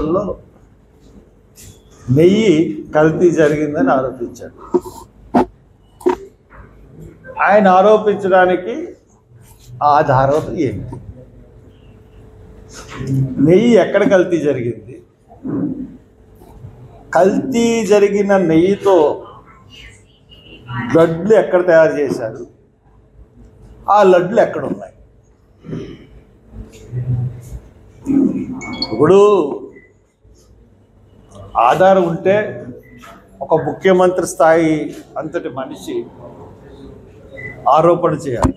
ఏప్రిల్లో నెయ్యి కల్తీ జరిగిందని ఆరోపించాడు. ఆయన ఆరోపించడానికి ఆధారం ఏంటి? నెయ్యి ఎక్కడ కల్తీ జరిగింది? కల్తీ జరిగిన నెయ్యితో లడ్లు ఎక్కడ తయారు చేశారు? ఆ లడ్లు ఎక్కడ ఉన్నాయి? ఇప్పుడు ఆధారం ఉంటే ఒక ముఖ్యమంత్రి స్థాయి అంతటి మనిషి ఆరోపణ చేయాలి.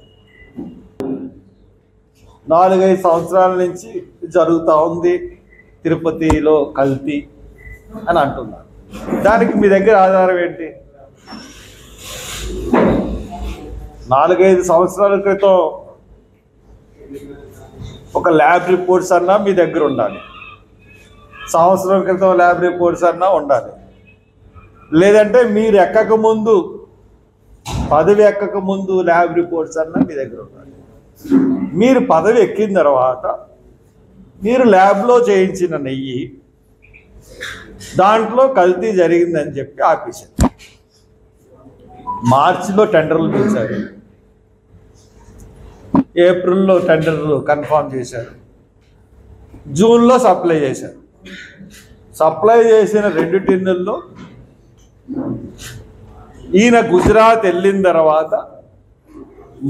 4-5 సంవత్సరాల నుంచి జరుగుతూ ఉంది తిరుపతిలో కల్తీ అని అంటున్నారు. దానికి మీ దగ్గర ఆధారం ఏంటి? 4-5 సంవత్సరాల క్రితం ఒక ల్యాబ్ రిపోర్ట్స్ అన్నా మీ దగ్గర ఉండాలి. సంవత్సరం క్రితం ల్యాబ్ రిపోర్ట్స్ అన్నా ఉండాలి. లేదంటే మీరు ఎక్కకముందు, పదవి ఎక్కకముందు ల్యాబ్ రిపోర్ట్స్ అన్నా మీ దగ్గర ఉండాలి. మీరు పదవి ఎక్కిన తర్వాత మీరు ల్యాబ్లో చేయించిన నెయ్యి దాంట్లో కల్తీ జరిగిందని చెప్పి ఆపేశారు. మార్చిలో టెండర్లు పిలిచారు, ఏప్రిల్లో టెండర్లు కన్ఫర్మ్ చేశారు, జూన్లో సప్లై చేశారు. సప్లై చేసిన 2 టిన్నుల్లో ఈయన గుజరాత్ వెళ్ళిన తర్వాత,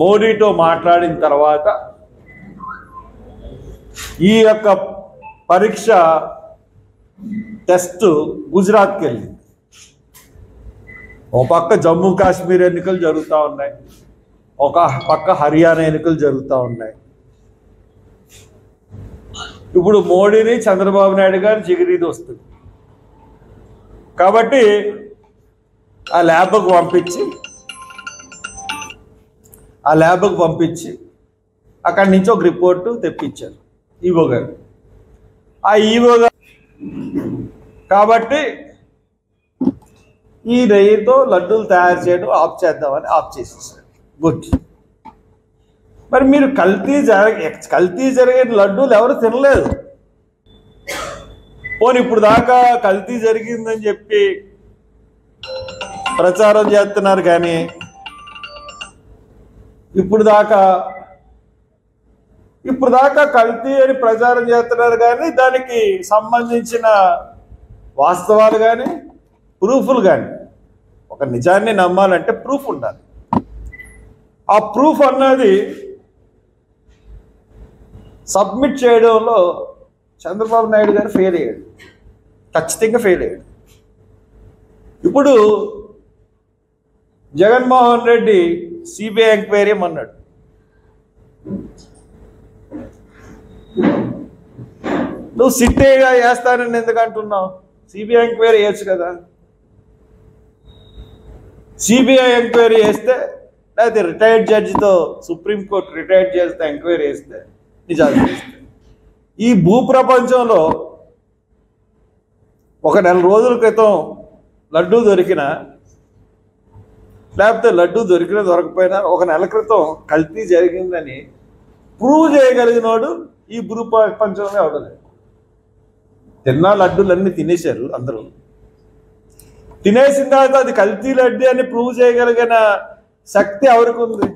మోడీతో మాట్లాడిన తర్వాత ఈ యొక్క పరీక్ష టెస్ట్ గుజరాత్కి వెళ్ళింది. ఒక పక్క జమ్మూ కాశ్మీర్ ఎన్నికలు జరుగుతూ ఉన్నాయి, ఒక పక్క హర్యానా ఎన్నికలు జరుగుతూ ఉన్నాయి. ఇప్పుడు మోడీని చంద్రబాబు నాయుడు గారు జిగిరీది వస్తుంది కాబట్టి ఆ ల్యాబ్కు పంపించి అక్కడి నుంచి ఒక రిపోర్టు తెప్పించారు ఈవో గారు. ఆ ఈవో గారు కాబట్టి ఈ నెయ్యితో లడ్డూలు తయారు చేయడం ఆఫ్ చేద్దామని ఆఫ్ చేసేసారు. గుడ్. మరి మీరు కల్తీ జరిగిన లడ్డూలు ఎవరు తినలేదు. పోనీ ఇప్పుడు దాకా కల్తీ జరిగిందని చెప్పి ప్రచారం చేస్తున్నారు, కానీ ఇప్పుడు దాకా కల్తీ అని ప్రచారం చేస్తున్నారు, కానీ దానికి సంబంధించిన వాస్తవాలు కానీ ప్రూఫ్లు కానీ, ఒక నిజాన్ని నమ్మాలంటే ప్రూఫ్ ఉండాలి. ఆ ప్రూఫ్ అన్నది సబ్మిట్ చేయడంలో చంద్రబాబు నాయుడు గారు ఫెయిల్ అయ్యాడు, ఖచ్చితంగా ఫెయిల్ అయ్యాడు. ఇప్పుడు జగన్మోహన్ రెడ్డి సిబిఐ ఎంక్వైరీ అన్నాడు. నువ్వు సిట్టేగా వేస్తానని ఎందుకు అంటున్నావు? సిబిఐ ఎంక్వైరీ చేయొచ్చు కదా. సిబిఐ ఎంక్వైరీ చేస్తే, లేకపోతే రిటైర్డ్ జడ్జితో సుప్రీంకోర్టు రిటైర్డ్ చేస్తే ఎంక్వైరీ చేస్తే నిజాలు చేస్తే, ఈ భూప్రపంచంలో ఒక 4 రోజుల క్రితం లడ్డూ దొరికినా, లేకపోతే లడ్డూ దొరికినా దొరకపోయినా ఒక నెల క్రితం కల్తీ జరిగిందని ప్రూవ్ చేయగలిగినోడు ఈ భూప్రపంచంలో ఎవడలేదు. తిన్నా లడ్డూలన్నీ తినేశారు అందరూ. తినేసిన తర్వాత అది కల్తీ లడ్డీ అని ప్రూవ్ చేయగలిగిన శక్తి ఎవరికి ఉంది?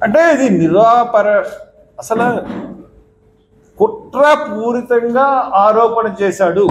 అంటే ఇది అసలు కుట్రపూరితంగా ఆరోపణ చేశాడు.